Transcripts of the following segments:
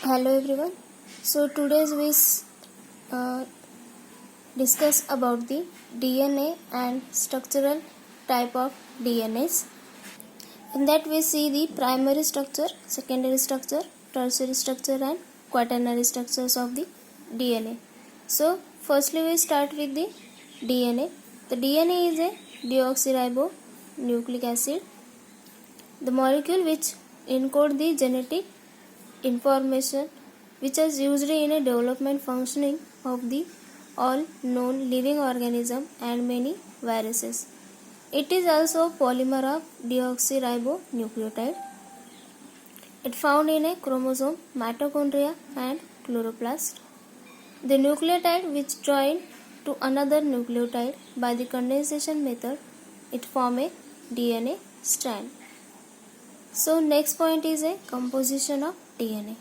Hello everyone. So today we discuss about the DNA and structural type of DNAs. In that we see the primary structure, secondary structure, tertiary structure and quaternary structures of the DNA. So firstly we start with the DNA. The DNA is a deoxyribonucleic acid, the molecule which encode the genetic information which is used in a development functioning of the all known living organism and many viruses. It is also polymer of deoxyribonucleotide. It found in a chromosome, mitochondria and chloroplast. The nucleotide which join to another nucleotide by the condensation method, it form a DNA strand. So next point is a composition of DNA.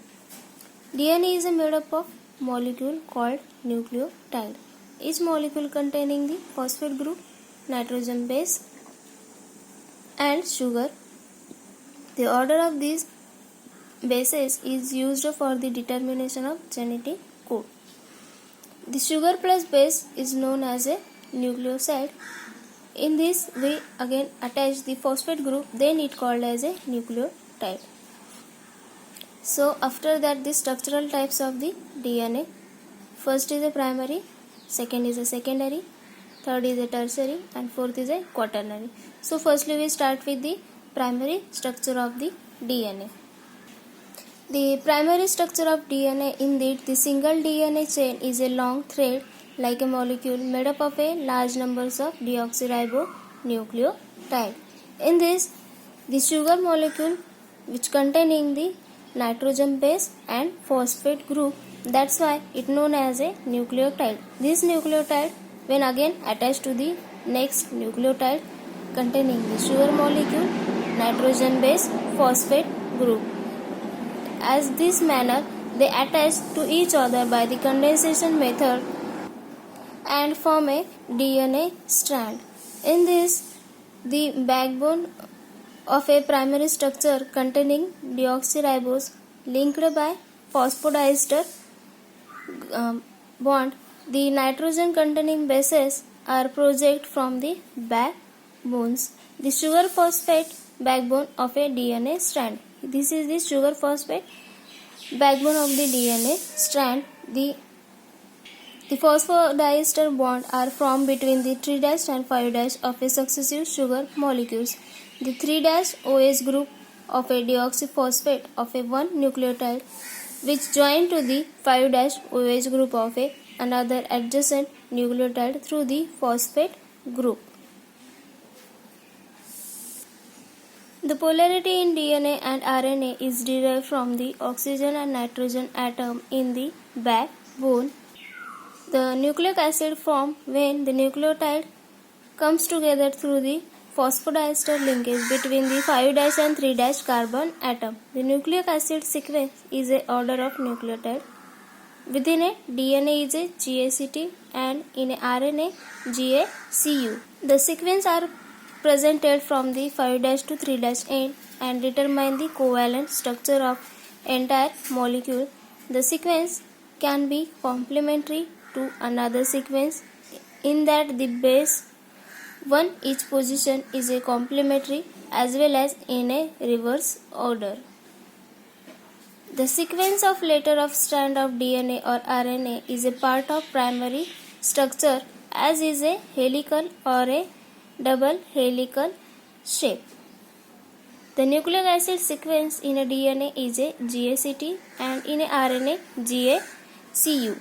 DNA is made up of molecule called nucleotide. Each molecule containing the phosphate group, nitrogen base and sugar. The order of these bases is used for the determination of genetic code. The sugar plus base is known as a nucleoside. In this we again attach the phosphate group, then it called as a nucleotide. So after that, the structural types of the DNA. First is a primary, second is a secondary, third is a tertiary and fourth is a quaternary. So firstly we start with the primary structure of the DNA. The primary structure of DNA, indeed the single DNA chain is a long thread like a molecule made up of a large numbers of deoxyribonucleotide. In this, the sugar molecule which containing the nitrogen base and phosphate group, that's why it known as a nucleotide. This nucleotide when again attached to the next nucleotide containing the sugar molecule, nitrogen base, phosphate group. As this manner they attach to each other by the condensation method and form a DNA strand. In this, the backbone of a primary structure containing deoxyribose linked by phosphodiester bond, the nitrogen containing bases are projected from the backbones. The sugar phosphate backbone of a DNA strand. This is the sugar phosphate backbone of the DNA strand. The phosphodiester bond are formed between the 3' and 5' of a successive sugar molecules. The 3' OH group of a deoxyphosphate of a one nucleotide which join to the 5' OH group of a another adjacent nucleotide through the phosphate group. The polarity in DNA and RNA is derived from the oxygen and nitrogen atom in the backbone. The nucleic acid formed when the nucleotide comes together through the phosphodiester linkage between the 5' and 3' carbon atom. The nucleic acid sequence is a order of nucleotide. Within a DNA is a GACT and in a RNA GACU. The sequence are presented from the 5' to 3' end and determine the covalent structure of entire molecule. The sequence can be complementary to another sequence in that the base one each position is a complementary as well as in a reverse order. The sequence of letter of strand of DNA or RNA is a part of primary structure as is a helical or a double helical shape. The nucleic acid sequence in a DNA is a GACT and in a RNA GACU.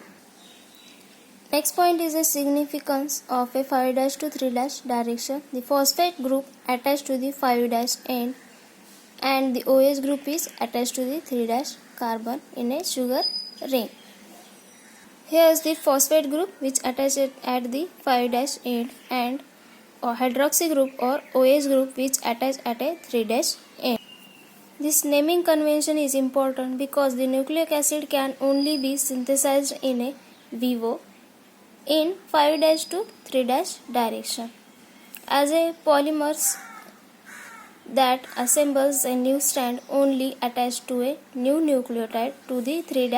Next point is the significance of a 5' to 3' direction. The phosphate group attached to the 5' end and the OH group is attached to the 3' carbon in a sugar ring. Here is the phosphate group which attached at the 5' end and hydroxy group or OH group which attached at a 3' end. This naming convention is important because the nucleic acid can only be synthesized in a vivo in 5' to 3' direction. As a polymers that assembles a new strand only attached to a new nucleotide to the 3'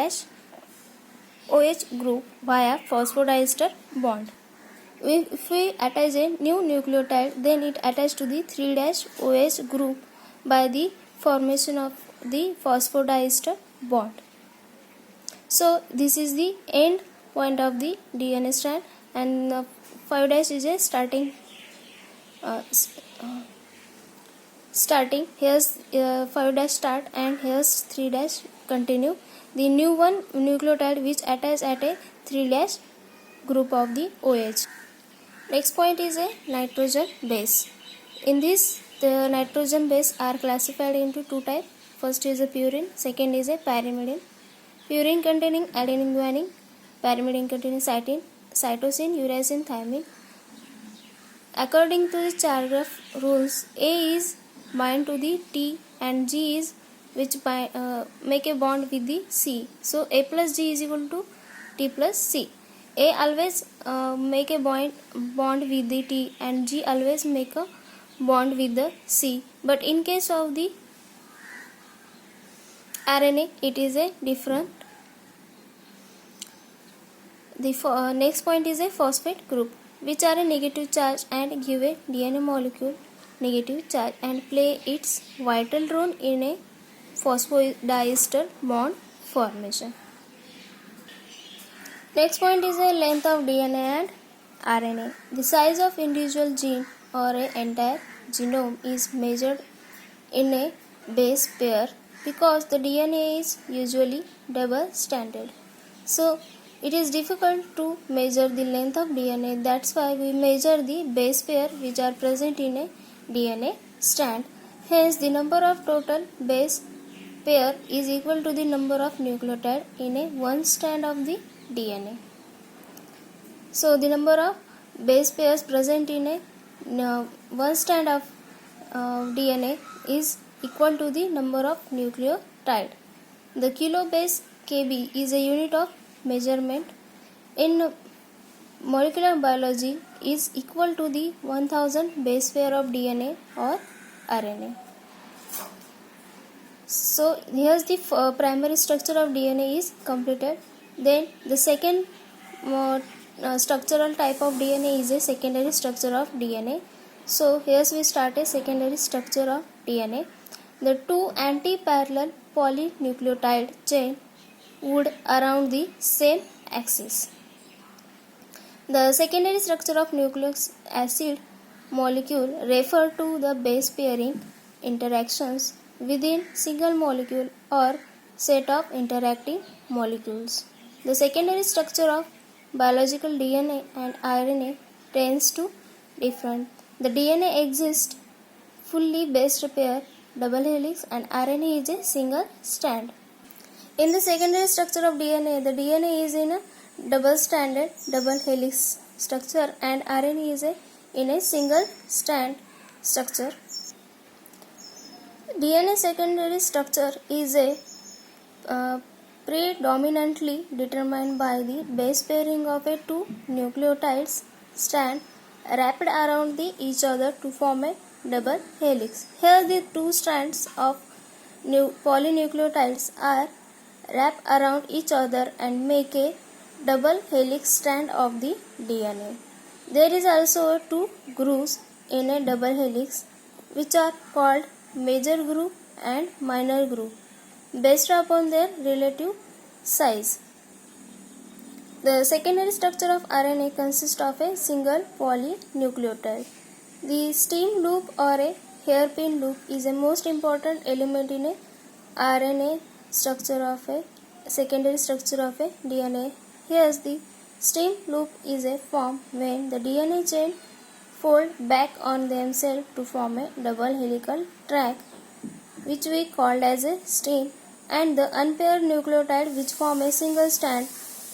OH group via phosphodiester bond. If we attach a new nucleotide, then it attaches to the 3' OH group by the formation of the phosphodiester bond. So this is the end point of the DNA strand, and 5' is a starting. Here's 5' start, and here's 3' continue. The new one nucleotide which attach at a 3' group of the OH. Next point is a nitrogen base. In this, the nitrogen base are classified into two types. First is a purine, second is a pyrimidine. Purine containing adenine guanine, pyrimidine containing cytine, cytosine, uracil, thymine. According to the Chargaff rules, A is bind to the T and G is which make a bond with the C. So A plus G is equal to T plus C. A always make a bond with the T and G always make a bond with the C. But in case of the RNA, it is a different. The next point is a phosphate group, which are a negative charge and give a DNA molecule negative charge and play its vital role in a phosphodiester bond formation. Next point is a length of DNA and RNA. The size of individual gene or an entire genome is measured in a base pair because the DNA is usually double-stranded. So it is difficult to measure the length of DNA. That's why we measure the base pair which are present in a DNA strand. Hence, the number of total base pair is equal to the number of nucleotide in a one strand of the DNA. So, the number of base pairs present in a one strand of DNA is equal to the number of nucleotide. The kilobase kb is a unit of measurement in molecular biology is equal to the 1000 base pair of DNA or RNA. So here's the primary structure of DNA is completed. Then the second structural type of DNA is a secondary structure of DNA. So here's we start a secondary structure of DNA. The two anti-parallel polynucleotide chain would around the same axis. The secondary structure of nucleic acid molecule refer to the base pairing interactions within single molecule or set of interacting molecules. The secondary structure of biological DNA and RNA tends to different. The DNA exists fully based pair, double helix, and RNA is a single strand. In the secondary structure of DNA, the DNA is in a double-stranded double helix structure and RNA is in a single strand structure. DNA secondary structure is predominantly determined by the base pairing of a two nucleotides strand wrapped around each other to form a double helix. Here the two strands of polynucleotides are wrapped around each other and make a double helix strand of the DNA. There is also two grooves in a double helix which are called major groove and minor groove based upon their relative size. The secondary structure of RNA consists of a single polynucleotide. The stem loop or a hairpin loop is a most important element in a RNA structure of a secondary structure of a DNA. Here the stem loop is a form when the DNA chain fold back on themselves to form a double helical track which we called as a stem, and the unpaired nucleotide which form a single strand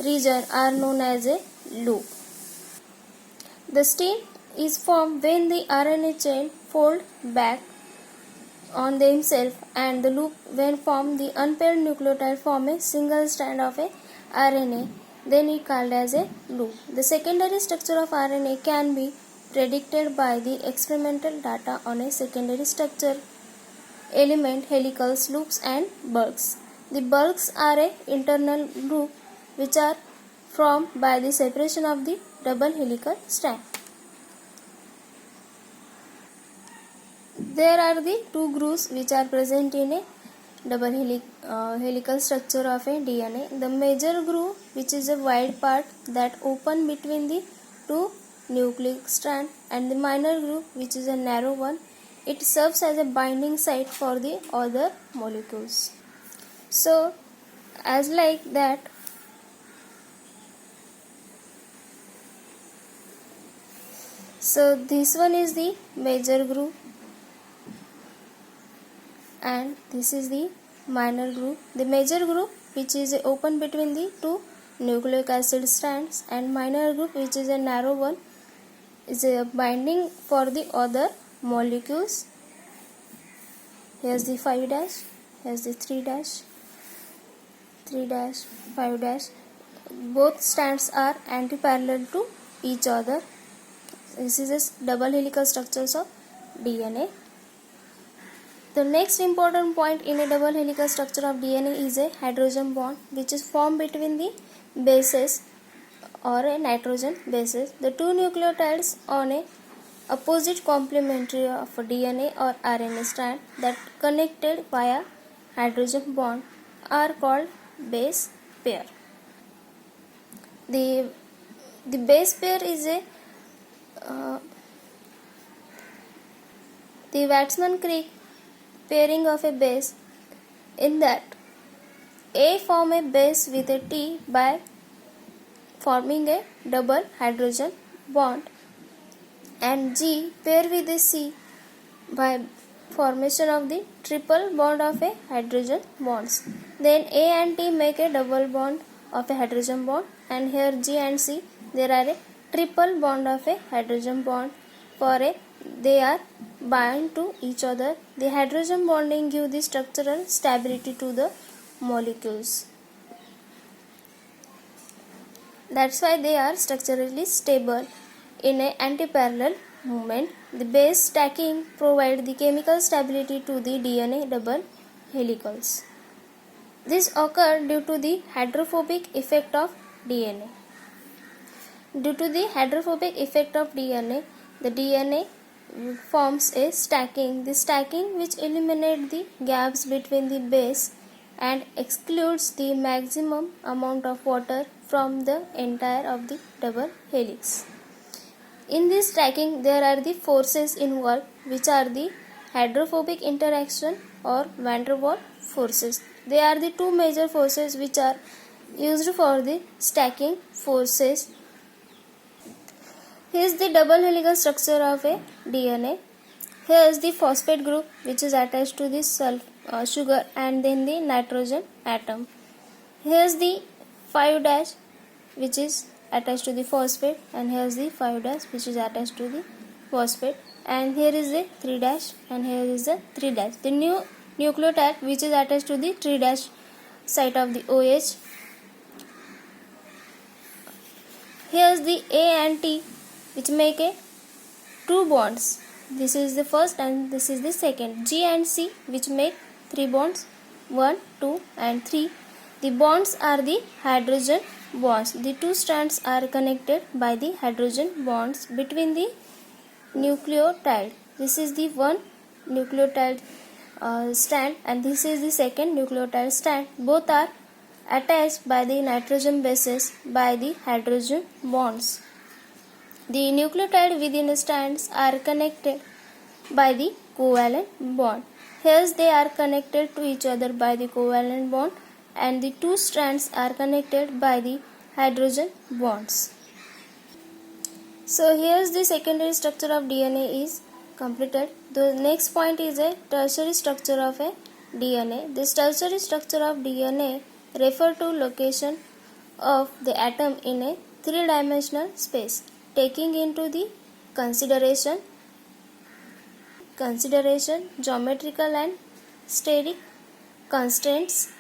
region are known as a loop. The stem is formed when the RNA chain fold back on themselves, and the loop when formed the unpaired nucleotide form a single strand of a RNA, then it called as a loop. The secondary structure of RNA can be predicted by the experimental data on a secondary structure, element, helicals, loops and bulks. The bulks are a internal loop which are formed by the separation of the double helical strand. There are the two grooves which are present in a double helical structure of a DNA. The major groove, which is a wide part that open between the two nucleic strands, and the minor groove, which is a narrow one. It serves as a binding site for the other molecules. So, as like that, so this one is the major groove and this is the minor groove. The major groove, which is open between the two nucleic acid strands, and minor groove, which is a narrow one, is a binding for the other molecules. Here's the 5 dash, here's the 3 dash, 3 dash, 5 dash. Both strands are anti-parallel to each other. This is a double helical structures of DNA. The next important point in a double helical structure of DNA is a hydrogen bond, which is formed between the bases or a nitrogen bases. The two nucleotides on a opposite complementary of DNA or RNA strand that connected via hydrogen bond are called base pair. The base pair is a the Wadsman-Crick pairing of a base, in that A form a base with a T by forming a double hydrogen bond, and G pair with a C by formation of the triple bond of a hydrogen bonds. Then A and T make a double bond of a hydrogen bond, and here G and C, there are a triple bond of a hydrogen bond. They are bind to each other. The hydrogen bonding give the structural stability to the molecules. That's why they are structurally stable in an anti-parallel movement. The base stacking provide the chemical stability to the DNA double helicals. This occurs due to the hydrophobic effect of DNA. Due to the hydrophobic effect of DNA, the DNA forms a stacking. The stacking which eliminates the gaps between the base and excludes the maximum amount of water from the entire of the double helix. In this stacking, there are the forces involved, which are the hydrophobic interaction or van der Waals forces. They are the two major forces which are used for the stacking forces. Here is the double helical structure of a DNA. Here is the phosphate group, which is attached to this sugar and then the nitrogen atom. Here is the 5 dash, which is attached to the phosphate, and here is the 5 dash, which is attached to the phosphate, and here is the 3 dash, and here is the 3 dash. The new nucleotide which is attached to the 3 dash site of the OH. Here is the A and T, which make a 2 bonds. This is the first and this is the second. G and C, which make 3 bonds, 1, 2 and 3. The bonds are the hydrogen bonds. The two strands are connected by the hydrogen bonds between the nucleotide. This is the one nucleotide strand and this is the second nucleotide strand. Both are attached by the nitrogen bases by the hydrogen bonds. The nucleotide within the strands are connected by the covalent bond. Here they are connected to each other by the covalent bond, and the two strands are connected by the hydrogen bonds. So here is the secondary structure of DNA is completed. The next point is a tertiary structure of a DNA. This tertiary structure of DNA refer to location of the atom in a three-dimensional space, taking into the consideration geometrical and steric constraints,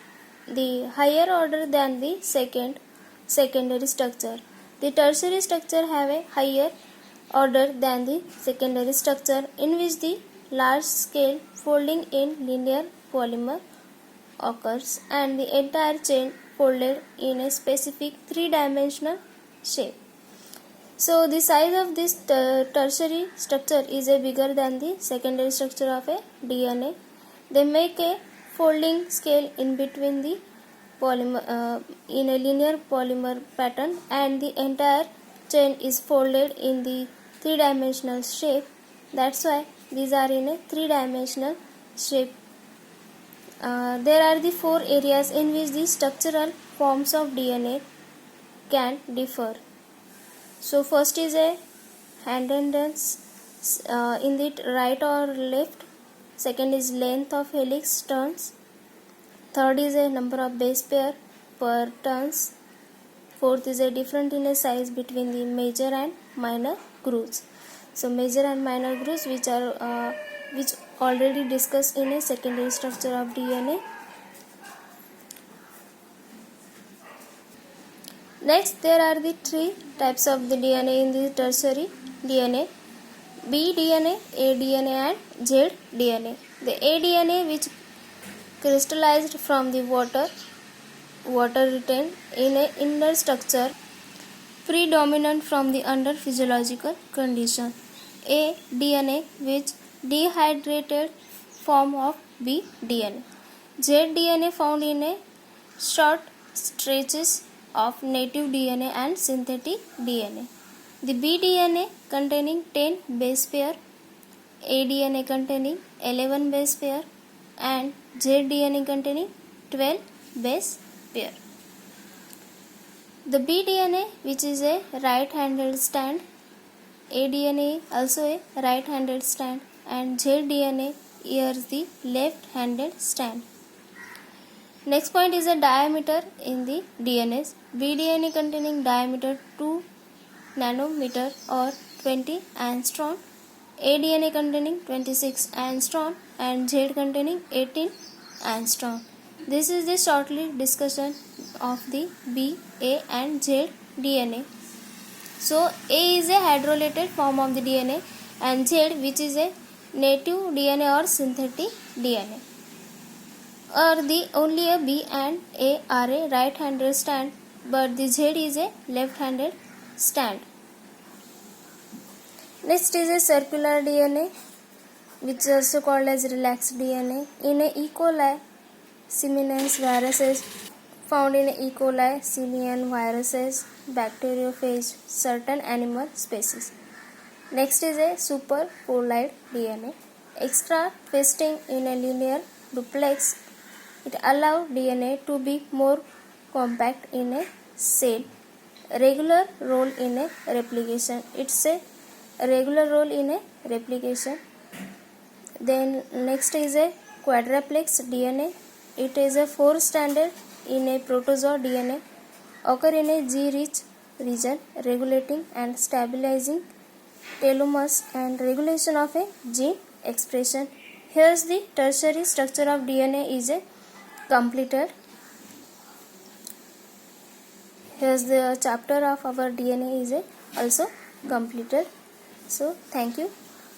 the higher order than the secondary structure. The tertiary structure have a higher order than the secondary structure, in which the large scale folding in linear polymer occurs and the entire chain folded in a specific three-dimensional shape. So the size of this tertiary structure is bigger than the secondary structure of a DNA. They make a folding scale in between the polymer in a linear polymer pattern, and the entire chain is folded in the three-dimensional shape. That's why these are in a three-dimensional shape. There are the four areas in which the structural forms of DNA can differ. So first is a handedness in the right or left. Second is length of helix turns. Third is a number of base pair per turns. Fourth is a difference in a size between the major and minor grooves. So major and minor grooves which already discussed in a secondary structure of DNA. Next, there are the three types of the DNA in the tertiary DNA: B DNA, A DNA and Z DNA. The A DNA, which crystallized from the water retained in an inner structure predominant from the under physiological condition. A DNA, which dehydrated form of B DNA. Z DNA found in a short stretches of native DNA and synthetic DNA. The B DNA containing 10 base pair, A DNA containing 11 base pair and Z DNA containing 12 base pair. The B DNA, which is a right-handed strand, A DNA also a right-handed strand, and Z DNA is the left-handed strand. Next point is a diameter in the DNAs. B DNA containing diameter 2 nanometer or 20 angstrom, A DNA containing 26 angstrom and Z containing 18 angstrom. This is the shortly discussion of the B, A and Z DNA. So A is a hydrolyzed form of the DNA and Z, which is a native DNA or synthetic DNA. Or the only a B and A are a right-handed strand, but the Z is a left-handed strand. Next is a circular DNA, which is also called as relaxed DNA. In a E. coli simians viruses found in E. coli simian viruses, bacteriophage, certain animal species. Next is a superpolide DNA. Extra twisting in a linear duplex. It allows DNA to be more compact in a cell. Regular role in a replication. It's a regular role in a replication. Then next is a quadruplex DNA. It is a 4-stranded in a protozoa DNA, occur in a G-rich region, regulating and stabilizing telomeres and regulation of a gene expression. Here's the tertiary structure of DNA is a completed. Here's the chapter of our DNA is a also completed. So thank you.